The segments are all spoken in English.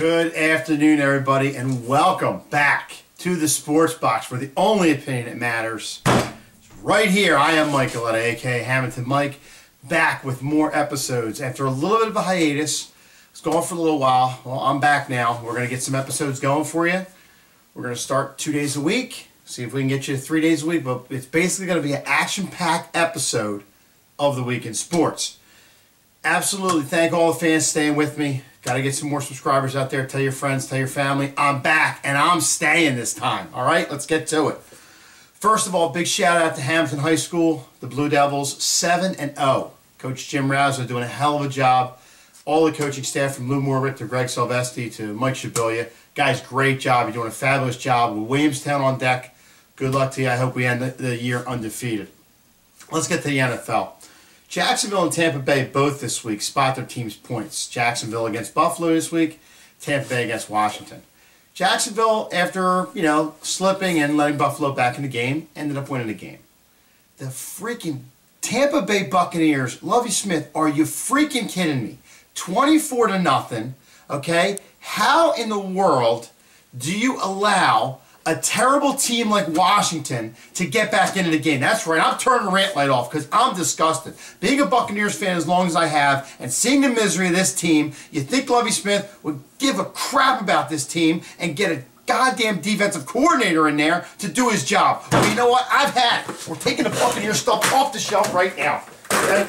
Good afternoon, everybody, and welcome back to the Sports Box, where the only opinion that matters is right here. I am Mike, aka Hammonton Mike, back with more episodes. After a little bit of a hiatus, it's gone for a little while. Well, I'm back now. We're going to get some episodes going for you. We're going to start 2 days a week, see if we can get you 3 days a week, but it's basically going to be an action-packed episode of the week in sports. Absolutely thank all the fans staying with me. Got to get some more subscribers out there. Tell your friends, tell your family. I'm back, and I'm staying this time. All right, let's get to it. First of all, big shout out to Hammonton High School, the Blue Devils, 7-0. Coach Jim Rouser doing a hell of a job. All the coaching staff from Lou Morwick to Greg Silvesti to Mike Shabilia. Guys, great job. You're doing a fabulous job with Williamstown on deck. Good luck to you. I hope we end the year undefeated. Let's get to the NFL. Jacksonville and Tampa Bay both this week spot their team's points. Jacksonville against Buffalo this week, Tampa Bay against Washington. Jacksonville, after, slipping and letting Buffalo back in the game, ended up winning the game. The freaking Tampa Bay Buccaneers, Lovie Smith, are you freaking kidding me? 24-0, okay? How in the world do you allow a terrible team like Washington to get back into the game? That's right, I'm turning the rant light off because I'm disgusted. Being a Buccaneers fan as long as I have and seeing the misery of this team, you think Lovie Smith would give a crap about this team and get a goddamn defensive coordinator in there to do his job. Well, you know what? I've had it. We're taking the Buccaneers stuff off the shelf right now. Okay?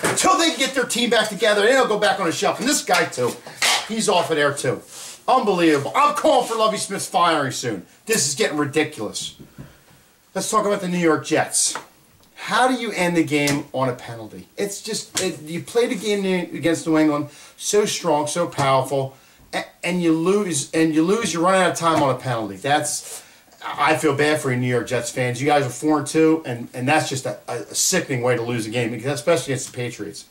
Until they can get their team back together, then they'll go back on the shelf. And this guy, too. He's off of there, too. Unbelievable. I'm calling for Lovie Smith's firing soon. This is getting ridiculous. Let's talk about the New York Jets. How do you end the game on a penalty? It's just, you play the game against New England so strong, so powerful, and you lose, you're running out of time on a penalty. I feel bad for you New York Jets fans. You guys are 4-2, and that's just a sickening way to lose a game, especially against the Patriots.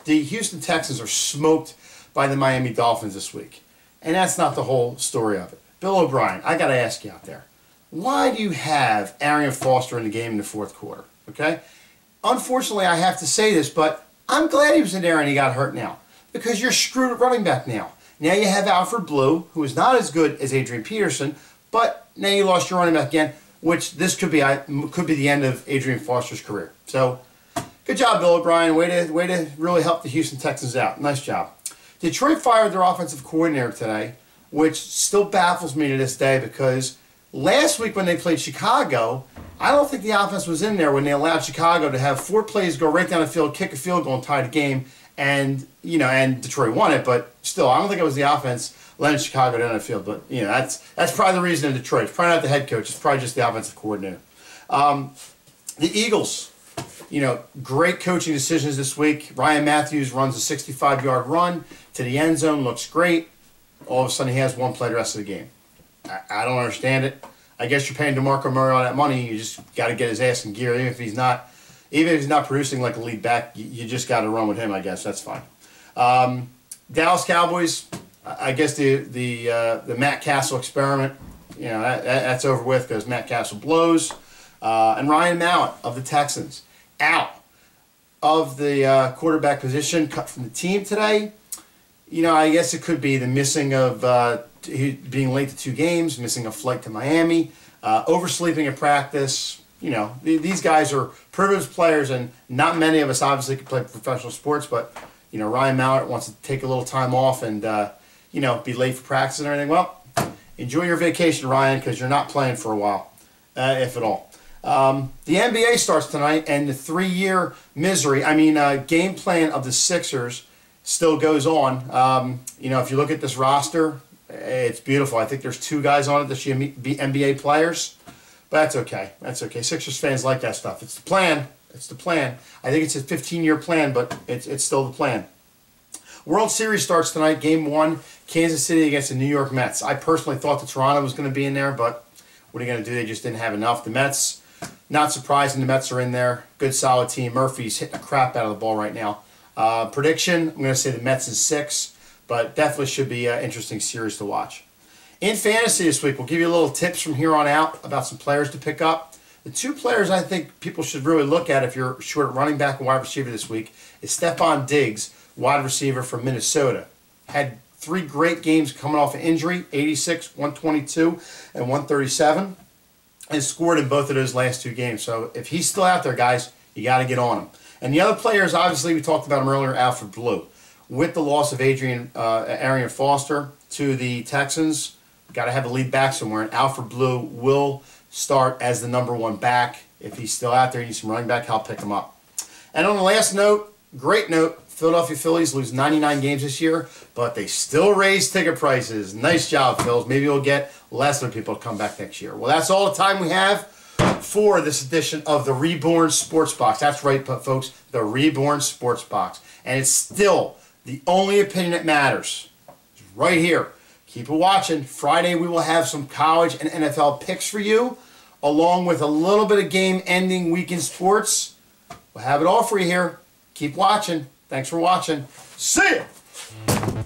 The Houston Texans are smoked by the Miami Dolphins this week. And that's not the whole story of it. Bill O'Brien, I got to ask you out there, why do you have Arian Foster in the game in the fourth quarter? Okay? Unfortunately, I have to say this, but I'm glad he was in there and he got hurt now. Because you're screwed at running back now. Now you have Alfred Blue, who is not as good as Adrian Peterson, but now you lost your running back again, which this could be the end of Adrian Foster's career. So, good job, Bill O'Brien. Way to really help the Houston Texans out. Nice job. Detroit fired their offensive coordinator today, which still baffles me to this day because last week when they played Chicago, I don't think the offense was in there when they allowed Chicago to have 4 plays go right down the field, kick a field goal, and tie the game, and Detroit won it. But still, I don't think it was the offense letting Chicago down the field. But that's probably the reason in Detroit. It's probably not the head coach. It's probably just the offensive coordinator. The Eagles. Great coaching decisions this week. Ryan Matthews runs a 65-yard run to the end zone, looks great. All of a sudden, he has one play the rest of the game. I don't understand it. I guess you're paying DeMarco Murray all that money. You just got to get his ass in gear. Even if he's not producing like a lead back, you just got to run with him. I guess that's fine. Dallas Cowboys. I guess the Matt Castle experiment. That's over with because Matt Castle blows. And Ryan Mallett of the Texans out of the quarterback position, cut from the team today. I guess it could be the missing of being late to 2 games, missing a flight to Miami, oversleeping at practice. These guys are privileged players, and not many of us obviously can play professional sports, but, Ryan Mallett wants to take a little time off and, be late for practice and everything. Well, enjoy your vacation, Ryan, because you're not playing for a while, if at all. The NBA starts tonight, and the 3-year game plan of the Sixers still goes on. If you look at this roster, it's beautiful. I think there's 2 guys on it that should be NBA players, but that's okay. That's okay. Sixers fans like that stuff. It's the plan. It's the plan. I think it's a 15-year plan, but it's still the plan. World Series starts tonight. Game 1, Kansas City against the New York Mets. I personally thought that Toronto was going to be in there, but what are you going to do? They just didn't have enough. The Mets, not surprising, the Mets are in there. Good, solid team. Murphy's hitting the crap out of the ball right now. Prediction, I'm going to say the Mets is 6, but definitely should be an interesting series to watch. In fantasy this week, we'll give you a little tips from here on out about some players to pick up. The 2 players I think people should really look at if you're short at running back and wide receiver this week is Stephon Diggs, wide receiver from Minnesota. Had 3 great games coming off of injury, 86, 122, and 137, and scored in both of those last 2 games. So if he's still out there, guys, you got to get on him. And the other players, obviously, we talked about him earlier, Alfred Blue. With the loss of Arian Foster to the Texans, got to have a lead back somewhere, and Alfred Blue will start as the #1 back. If he's still out there, you need some running back, I'll pick him up. And on the last note, great note, Philadelphia Phillies lose 99 games this year, but they still raise ticket prices. Nice job, Phils. Maybe we'll get less than people to come back next year. Well, that's all the time we have for this edition of the Reborn Sports Box. That's right, folks, the Reborn Sports Box. And it's still the only opinion that matters. It's right here. Keep it watching. Friday we will have some college and NFL picks for you, along with a little bit of game-ending weekend sports. We'll have it all for you here. Keep watching. Thanks for watching. See ya!